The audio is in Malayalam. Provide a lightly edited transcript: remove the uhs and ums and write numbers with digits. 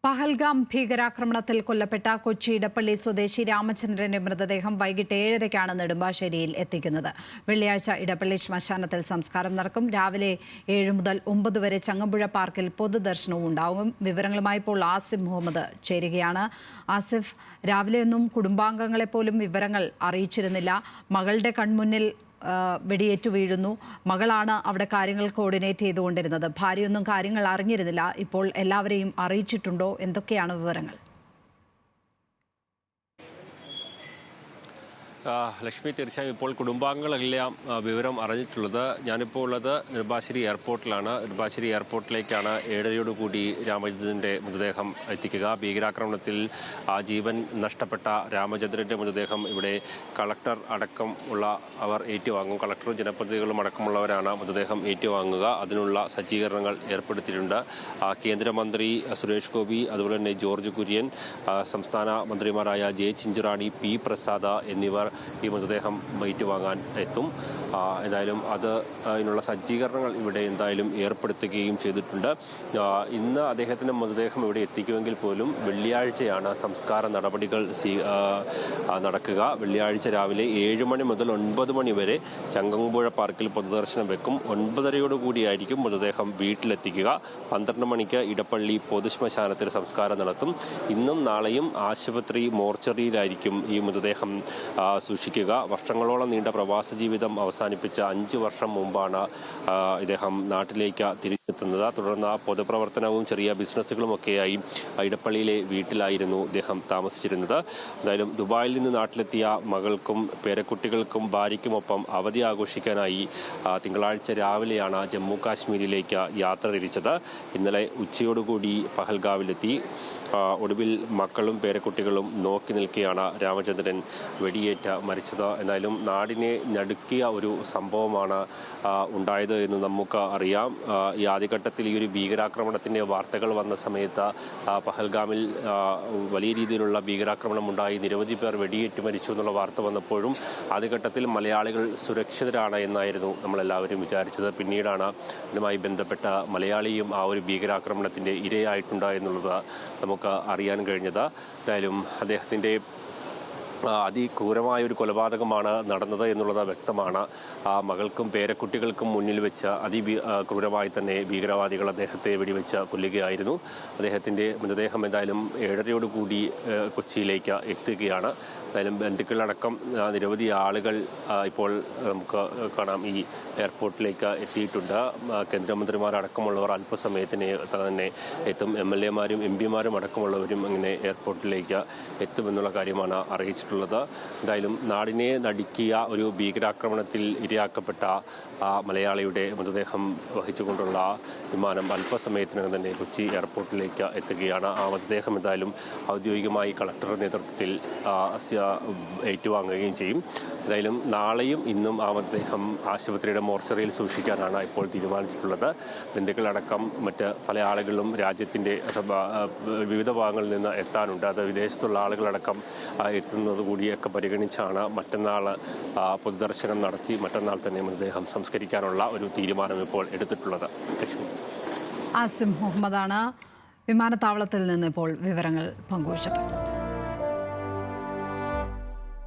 പഹൽഗാം ഭീകരാക്രമണത്തിൽ കൊല്ലപ്പെട്ട കൊച്ചി ഇടപ്പള്ളി സ്വദേശി രാമചന്ദ്രന്റെ മൃതദേഹം വൈകിട്ട് 7:30-ക്കാണ് നെടുമ്പാശ്ശേരിയിൽ എത്തിക്കുന്നത്. വെള്ളിയാഴ്ച ഇടപ്പള്ളി ശ്മശാനത്തിൽ സംസ്കാരം നടക്കും. രാവിലെ 7 മുതൽ 9 വരെ ചങ്ങമ്പുഴ പാർക്കിൽ പൊതുദർശനവും ഉണ്ടാകും. വിവരങ്ങളുമായി ഇപ്പോൾ ആസിഫ് മുഹമ്മദ് ചേരുകയാണ്. ആസിഫ്, രാവിലെയൊന്നും കുടുംബാംഗങ്ങളെ പോലും വിവരങ്ങൾ അറിയിച്ചിരുന്നില്ല. മകളുടെ കൺമുന്നിൽ വെടിയേറ്റു വീഴുന്നു. മകളാണ് അവിടെ കാര്യങ്ങൾ കോർഡിനേറ്റ് ചെയ്തുകൊണ്ടിരുന്നത്. ഭാര്യയൊന്നും കാര്യങ്ങൾ അറിഞ്ഞിരുന്നില്ല. ഇപ്പോൾ എല്ലാവരെയും അറിയിച്ചിട്ടുണ്ടോ? എന്തൊക്കെയാണ് വിവരങ്ങൾ? ലക്ഷ്മി, തീർച്ചയായും ഇപ്പോൾ കുടുംബാംഗങ്ങളെല്ലാം വിവരം അറിഞ്ഞിട്ടുള്ളത്. ഞാനിപ്പോൾ ഉള്ളത് നെടുമ്പാശ്ശേരി എയർപോർട്ടിലാണ്. നെടുമ്പാശ്ശേരി എയർപോർട്ടിലേക്കാണ് 7:30 രാമചന്ദ്രൻ്റെ മൃതദേഹം എത്തിക്കുക. ഭീകരാക്രമണത്തിൽ ജീവൻ നഷ്ടപ്പെട്ട രാമചന്ദ്രൻ്റെ മൃതദേഹം ഇവിടെ കളക്ടർ അടക്കം ഉള്ള അവർ ഏറ്റുവാങ്ങും. കളക്ടറും ജനപ്രതിനിധികളും അടക്കമുള്ളവരാണ് മൃതദേഹം ഏറ്റുവാങ്ങുക. അതിനുള്ള സജ്ജീകരണങ്ങൾ ഏർപ്പെടുത്തിയിട്ടുണ്ട്. കേന്ദ്രമന്ത്രി സുരേഷ് ഗോപി, അതുപോലെ തന്നെ ജോർജ് കുര്യൻ, സംസ്ഥാന മന്ത്രിമാരായ ജെ ചിഞ്ചുറാണി, പി പ്രസാദ് എന്നിവർ ഈ മൃതദേഹം ഏറ്റുവാങ്ങാൻ എത്തും. എന്തായാലും അതിനുള്ള സജ്ജീകരണങ്ങൾ ഇവിടെ എന്തായാലും ഏർപ്പെടുത്തുകയും ചെയ്തിട്ടുണ്ട്. ഇന്ന് അദ്ദേഹത്തിൻ്റെ മൃതദേഹം ഇവിടെ എത്തിക്കുമെങ്കിൽ പോലും വെള്ളിയാഴ്ചയാണ് സംസ്കാര നടപടികൾ നടക്കുക. വെള്ളിയാഴ്ച രാവിലെ 7 മണി മുതൽ 9 മണി വരെ ചങ്ങമ്പുഴ പാർക്കിൽ പൊതുദർശനം വെക്കും. 9:30 മൃതദേഹം വീട്ടിലെത്തിക്കുക. 12 മണിക്ക് ഇടപ്പള്ളി പൊതുശ്മശാനത്തിൽ സംസ്കാരം നടത്തും. ഇന്നും നാളെയും ആശുപത്രി മോർച്ചറിയിലായിരിക്കും ഈ മൃതദേഹം സൂക്ഷിക്കുക. വർഷങ്ങളോളം നീണ്ട പ്രവാസ ജീവിതം അവസാനിപ്പിച്ച 5 വർഷം മുമ്പാണ് ഇദ്ദേഹം നാട്ടിലേക്ക് തിരിച്ചെത്തുന്നത്. തുടർന്ന് പൊതുപ്രവർത്തനവും ചെറിയ ബിസിനസ്സുകളുമൊക്കെയായി ഇടപ്പള്ളിയിലെ വീട്ടിലായിരുന്നു ഇദ്ദേഹം താമസിച്ചിരുന്നത്. എന്തായാലും ദുബായിൽ നിന്ന് നാട്ടിലെത്തിയ മകൾക്കും പേരക്കുട്ടികൾക്കും ഭാര്യയ്ക്കുമൊപ്പം അവധി ആഘോഷിക്കാനായി തിങ്കളാഴ്ച രാവിലെയാണ് ജമ്മു കാശ്മീരിലേക്ക് യാത്ര തിരിച്ചത്. ഇന്നലെ ഉച്ചയോടുകൂടി പഹൽഗാവിലെത്തി. ഒടുവിൽ മക്കളും പേരക്കുട്ടികളും നോക്കി നിൽക്കെയാണ് രാമചന്ദ്രൻ വെടിയേറ്റ് മരിച്ചത്. എന്തായാലും നാടിനെ നടുക്കിയ ഒരു സംഭവമാണ് ഉണ്ടായത് എന്ന് നമുക്ക് അറിയാം. ഈ ആദ്യഘട്ടത്തിൽ ഈ ഒരു ഭീകരാക്രമണത്തിൻ്റെ വാർത്തകൾ വന്ന സമയത്ത് പഹൽഗാമിൽ വലിയ രീതിയിലുള്ള ഭീകരാക്രമണം ഉണ്ടായി, നിരവധി പേർ വെടിയേറ്റ് മരിച്ചു എന്നുള്ള വാർത്ത വന്നപ്പോഴും ആദ്യഘട്ടത്തിൽ മലയാളികൾ സുരക്ഷിതരാണ് എന്നായിരുന്നു നമ്മളെല്ലാവരും വിചാരിച്ചത്. പിന്നീടാണ് ഇതുമായി ബന്ധപ്പെട്ട മലയാളിയും ആ ഒരു ഭീകരാക്രമണത്തിൻ്റെ ഇരയായിട്ടുണ്ട് എന്നുള്ളത് നമുക്ക് അറിയാൻ കഴിഞ്ഞത്. എന്തായാലും അദ്ദേഹത്തിൻ്റെ അതിക്രൂരമായ ഒരു കൊലപാതകമാണ് നടന്നത് എന്നുള്ളത് വ്യക്തമാണ്. മകൾക്കും പേരക്കുട്ടികൾക്കും മുന്നിൽ വെച്ച് ക്രൂരമായി തന്നെ ഭീകരവാദികൾ അദ്ദേഹത്തെ വെടിവെച്ച് കൊല്ലുകയായിരുന്നു. അദ്ദേഹത്തിൻ്റെ മൃതദേഹം എന്തായാലും 7:30 കൊച്ചിയിലേക്ക് എത്തുകയാണ്. എന്തായാലും ബന്ധുക്കളടക്കം നിരവധി ആളുകൾ ഇപ്പോൾ നമുക്ക് കാണാം ഈ എയർപോർട്ടിലേക്ക് എത്തിയിട്ടുണ്ട്. കേന്ദ്രമന്ത്രിമാരടക്കമുള്ളവർ അല്പസമയത്തിന് തന്നെ എത്തും. MLA-മാരും MP-മാരും അടക്കമുള്ളവരും അങ്ങനെ എയർപോർട്ടിലേക്ക് എത്തുമെന്നുള്ള കാര്യമാണ് അറിയിച്ചിട്ടുള്ളത്. എന്തായാലും നാടിനെ നടുക്കിയ ഒരു ഭീകരാക്രമണത്തിൽ ഇരയാക്കപ്പെട്ട മലയാളിയുടെ മൃതദേഹം വഹിച്ചുകൊണ്ടുള്ള വിമാനം അല്പസമയത്തിനകം തന്നെ കൊച്ചി എയർപോർട്ടിലേക്ക് എത്തുകയാണ്. ആ മൃതദേഹം എന്തായാലും ഔദ്യോഗികമായി കളക്ടറുടെ നേതൃത്വത്തിൽ ഏറ്റുവാങ്ങുകയും ചെയ്യും. എന്തായാലും നാളെയും ഇന്നും ആ മൃതദേഹം ആശുപത്രിയുടെ മോർച്ചറിയിൽ സൂക്ഷിക്കാനാണ് ഇപ്പോൾ തീരുമാനിച്ചിട്ടുള്ളത്. ബന്ധുക്കളടക്കം മറ്റ് പല ആളുകളും രാജ്യത്തിൻ്റെ വിവിധ ഭാഗങ്ങളിൽ നിന്ന് എത്താനുണ്ട്. അത് വിദേശത്തുള്ള ആളുകളടക്കം എത്തുന്നത് കൂടിയൊക്കെ പരിഗണിച്ചാണ് മറ്റന്നാൾ പൊതുദർശനം നടത്തി മറ്റന്നാൾ തന്നെ മൃതദേഹം സംസ്കരിക്കാനുള്ള ഒരു തീരുമാനം ഇപ്പോൾ എടുത്തിട്ടുള്ളത്. ലക്ഷ്മി, ആസിഫ് മുഹമ്മദാണ് വിമാനത്താവളത്തിൽ നിന്ന് ഇപ്പോൾ വിവരങ്ങൾ പങ്കുവച്ചത്.